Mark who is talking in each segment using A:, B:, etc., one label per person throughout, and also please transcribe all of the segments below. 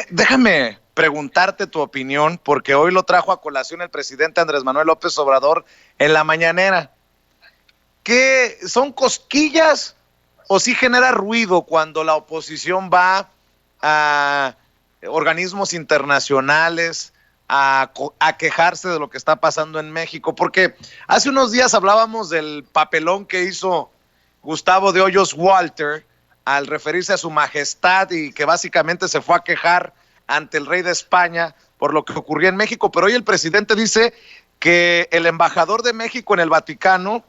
A: Déjame preguntarte tu opinión, porque hoy lo trajo a colación el presidente Andrés Manuel López Obrador en la mañanera. ¿Qué son cosquillas o sí genera ruido cuando la oposición va a organismos internacionales a quejarse de lo que está pasando en México? Porque hace unos días hablábamos del papelón que hizo Gustavo de Hoyos Walter al referirse a su majestad y que básicamente se fue a quejar ante el rey de España por lo que ocurría en México, pero hoy el presidente dice que el embajador de México en el Vaticano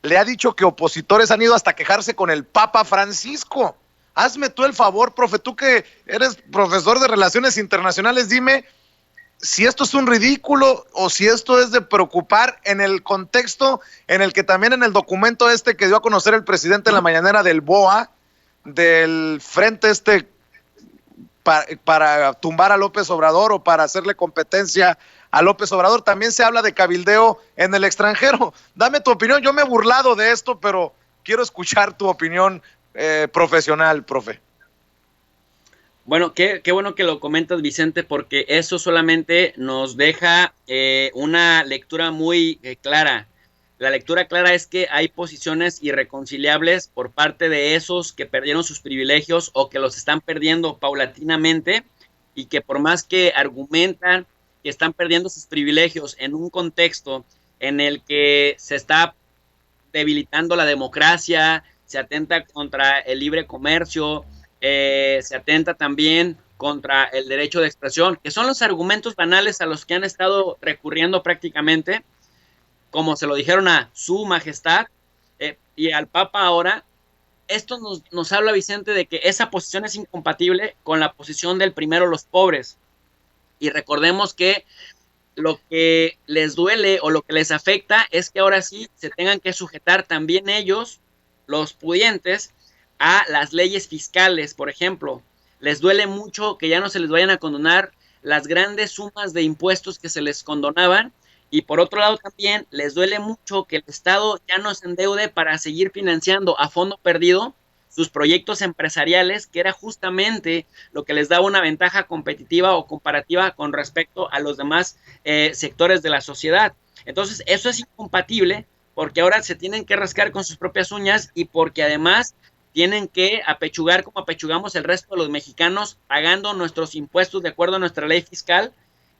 A: le ha dicho que opositores han ido hasta quejarse con el Papa Francisco. Hazme tú el favor, profe, tú que eres profesor de Relaciones Internacionales, dime si esto es un ridículo o si esto es de preocupar en el contexto en el que también en el documento que dio a conocer el presidente en la mañanera del BOA, del frente para tumbar a López Obrador o para hacerle competencia a López Obrador, también se habla de cabildeo en el extranjero. Dame tu opinión, yo me he burlado de esto, pero quiero escuchar tu opinión profesional, profe.
B: Bueno, qué bueno que lo comentas, Vicente, porque eso solamente nos deja una lectura muy clara. La lectura clara es que hay posiciones irreconciliables por parte de esos que perdieron sus privilegios o que los están perdiendo paulatinamente y que por más que argumentan que están perdiendo sus privilegios en un contexto en el que se está debilitando la democracia, se atenta contra el libre comercio, se atenta también contra el derecho de expresión, que son los argumentos banales a los que han estado recurriendo prácticamente, como se lo dijeron a su majestad y al Papa ahora. Esto nos habla, Vicente, de que esa posición es incompatible con la posición del primero los pobres. Y recordemos que lo que les duele o lo que les afecta es que ahora sí se tengan que sujetar también ellos, los pudientes, a las leyes fiscales, por ejemplo. Les duele mucho que ya no se les vayan a condonar las grandes sumas de impuestos que se les condonaban, y por otro lado también les duele mucho que el Estado ya no se endeude para seguir financiando a fondo perdido sus proyectos empresariales, que era justamente lo que les daba una ventaja competitiva o comparativa con respecto a los demás sectores de la sociedad. Entonces, eso es incompatible porque ahora se tienen que rascar con sus propias uñas y porque además tienen que apechugar como apechugamos el resto de los mexicanos, pagando nuestros impuestos de acuerdo a nuestra ley fiscal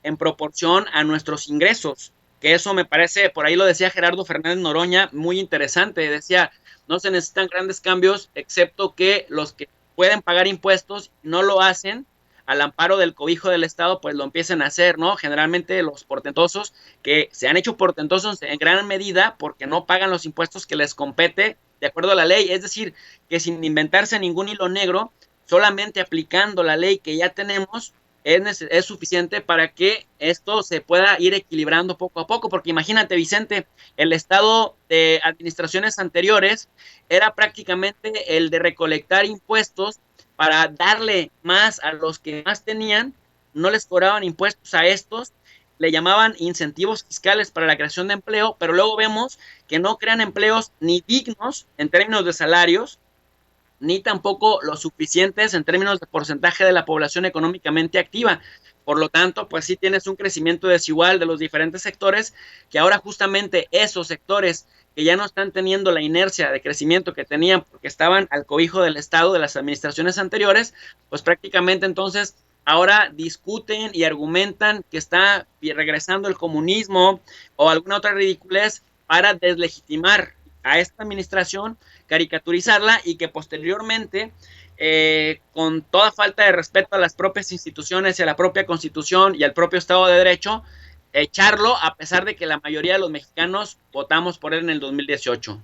B: en proporción a nuestros ingresos. Que eso me parece, por ahí lo decía Gerardo Fernández Noroña, muy interesante. Decía, no se necesitan grandes cambios, excepto que los que pueden pagar impuestos no lo hacen al amparo del cobijo del Estado, pues lo empiecen a hacer, ¿no? Generalmente los portentosos, que se han hecho portentosos en gran medida porque no pagan los impuestos que les compete de acuerdo a la ley, es decir, que sin inventarse ningún hilo negro, solamente aplicando la ley que ya tenemos, es suficiente para que esto se pueda ir equilibrando poco a poco, porque imagínate, Vicente, el estado de administraciones anteriores era prácticamente el de recolectar impuestos para darle más a los que más tenían, no les cobraban impuestos a estos, le llamaban incentivos fiscales para la creación de empleo, pero luego vemos que no crean empleos ni dignos en términos de salarios, ni tampoco lo suficientes en términos de porcentaje de la población económicamente activa. Por lo tanto, pues sí tienes un crecimiento desigual de los diferentes sectores, que ahora justamente esos sectores que ya no están teniendo la inercia de crecimiento que tenían porque estaban al cobijo del Estado, de las administraciones anteriores, pues prácticamente entonces ahora discuten y argumentan que está regresando el comunismo o alguna otra ridiculez para deslegitimar a esta administración, caricaturizarla y que posteriormente, con toda falta de respeto a las propias instituciones y a la propia Constitución y al propio Estado de Derecho, echarlo a pesar de que la mayoría de los mexicanos votamos por él en el 2018.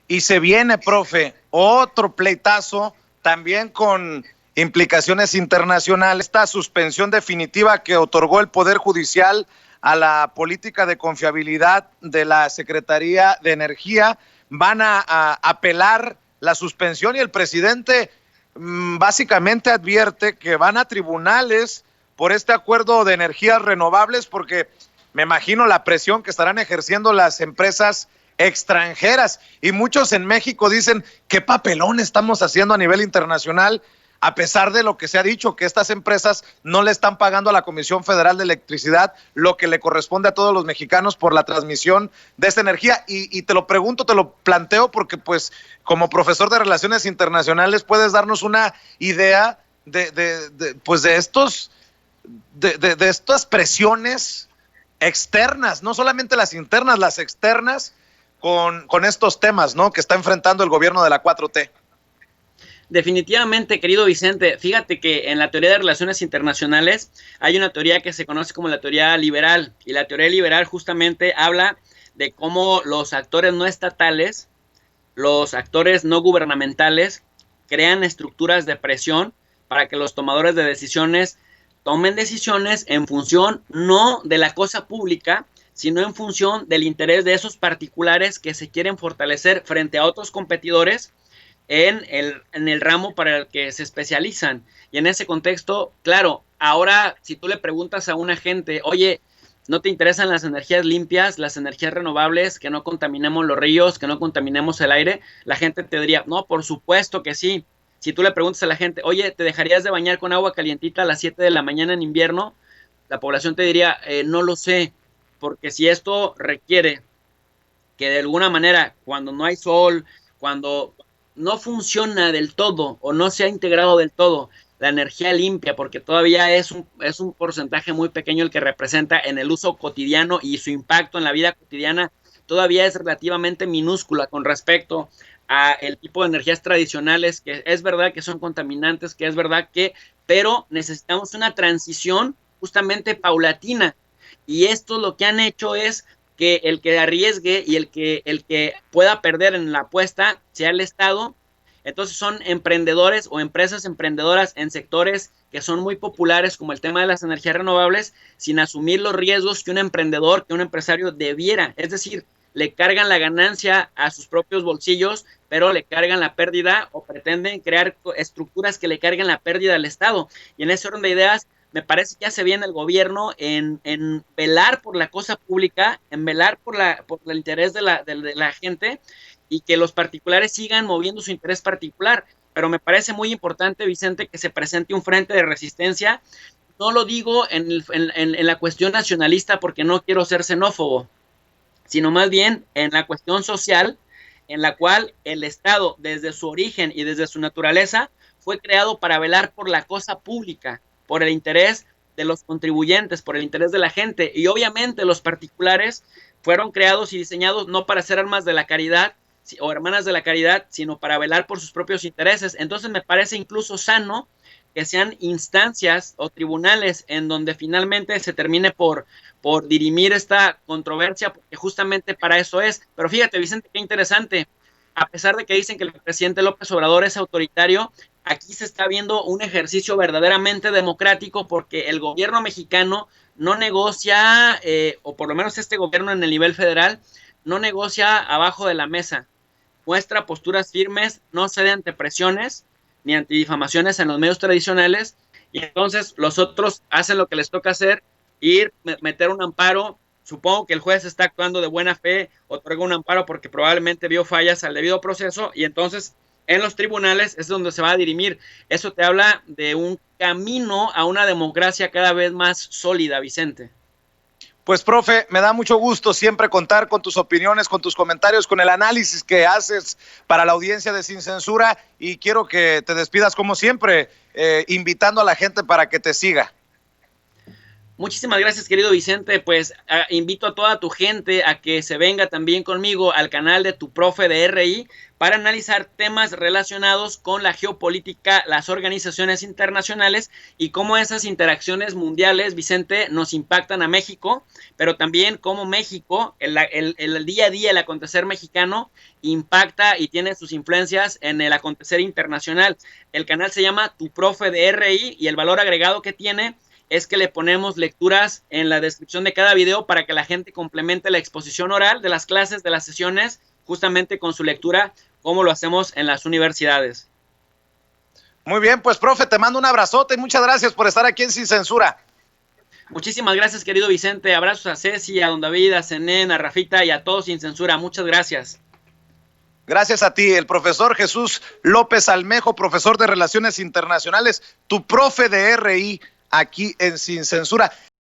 A: Y se viene, profe, otro pleitazo también con implicaciones internacionales, esta suspensión definitiva que otorgó el Poder Judicial a la política de confiabilidad de la Secretaría de Energía. Van a apelar la suspensión y el presidente básicamente advierte que van a tribunales por este acuerdo de energías renovables, porque me imagino la presión que estarán ejerciendo las empresas extranjeras, y muchos en México dicen qué papelón estamos haciendo a nivel internacional a pesar de lo que se ha dicho, que estas empresas no le están pagando a la Comisión Federal de Electricidad lo que le corresponde a todos los mexicanos por la transmisión de esta energía. Y te lo pregunto, te lo planteo porque pues como profesor de Relaciones Internacionales puedes darnos una idea pues de estas presiones externas, no solamente las internas, las externas, con estos temas, ¿no?, que está enfrentando el gobierno de la 4T.
B: Definitivamente, querido Vicente, fíjate que en la teoría de relaciones internacionales hay una teoría que se conoce como la teoría liberal, y la teoría liberal justamente habla de cómo los actores no estatales, los actores no gubernamentales, crean estructuras de presión para que los tomadores de decisiones tomen decisiones en función no de la cosa pública, sino en función del interés de esos particulares que se quieren fortalecer frente a otros competidores en el ramo para el que se especializan. Y en ese contexto, claro, ahora si tú le preguntas a una gente, oye, ¿no te interesan las energías limpias, las energías renovables, que no contaminemos los ríos, que no contaminemos el aire? La gente te diría, no, por supuesto que sí. Si tú le preguntas a la gente, oye, ¿te dejarías de bañar con agua calientita a las 7 de la mañana en invierno? La población te diría, no lo sé, porque si esto requiere que de alguna manera, cuando no hay sol, cuando no funciona del todo o no se ha integrado del todo la energía limpia, porque todavía es un porcentaje muy pequeño el que representa en el uso cotidiano, y su impacto en la vida cotidiana todavía es relativamente minúscula con respecto a el tipo de energías tradicionales, que es verdad que son contaminantes, que es verdad que, pero necesitamos una transición justamente paulatina, y esto lo que han hecho es que el que arriesgue y el que pueda perder en la apuesta sea el Estado. Entonces son emprendedores o empresas emprendedoras en sectores que son muy populares, como el tema de las energías renovables, sin asumir los riesgos que un emprendedor, que un empresario debiera. Es decir, le cargan la ganancia a sus propios bolsillos, pero le cargan la pérdida, o pretenden crear estructuras que le carguen la pérdida al Estado. Y en ese orden de ideas, me parece que hace bien el gobierno en velar por la cosa pública, en velar por el interés de la gente, y que los particulares sigan moviendo su interés particular. Pero me parece muy importante, Vicente, que se presente un frente de resistencia. No lo digo en la cuestión nacionalista porque no quiero ser xenófobo, sino más bien en la cuestión social, en la cual el Estado, desde su origen y desde su naturaleza, fue creado para velar por la cosa pública, por el interés de los contribuyentes, por el interés de la gente. Y obviamente los particulares fueron creados y diseñados no para ser armas de la caridad o hermanas de la caridad, sino para velar por sus propios intereses. Entonces me parece incluso sano que sean instancias o tribunales en donde finalmente se termine por dirimir esta controversia, porque justamente para eso es. Pero fíjate, Vicente, qué interesante. A pesar de que dicen que el presidente López Obrador es autoritario, aquí se está viendo un ejercicio verdaderamente democrático, porque el gobierno mexicano no negocia, o por lo menos este gobierno en el nivel federal, no negocia abajo de la mesa. Muestra posturas firmes, no cede ante presiones ni ante difamaciones en los medios tradicionales, y entonces los otros hacen lo que les toca hacer, ir, meter un amparo. Supongo que el juez está actuando de buena fe, otorga un amparo porque probablemente vio fallas al debido proceso, y entonces en los tribunales es donde se va a dirimir. Eso te habla de un camino a una democracia cada vez más sólida, Vicente.
A: Pues, profe, me da mucho gusto siempre contar con tus opiniones, con tus comentarios, con el análisis que haces para la audiencia de Sin Censura, y quiero que te despidas como siempre, invitando a la gente para que te siga.
B: Muchísimas gracias, querido Vicente. Pues invito a toda tu gente a que se venga también conmigo al canal de Tu Profe de RI para analizar temas relacionados con la geopolítica, las organizaciones internacionales y cómo esas interacciones mundiales, Vicente, nos impactan a México, pero también cómo México, el día a día, el acontecer mexicano, impacta y tiene sus influencias en el acontecer internacional. El canal se llama Tu Profe de RI, y el valor agregado que tiene es que le ponemos lecturas en la descripción de cada video para que la gente complemente la exposición oral de las clases, de las sesiones, justamente con su lectura, como lo hacemos en las universidades.
A: Muy bien, pues, profe, te mando un abrazote y muchas gracias por estar aquí en Sin Censura.
B: Muchísimas gracias, querido Vicente. Abrazos a Ceci, a don David, a Zenén, a Rafita y a todos Sin Censura. Muchas gracias.
A: Gracias a ti, el profesor Jesús López Almejo, profesor de Relaciones Internacionales, tu profe de RI aquí en Sin Censura.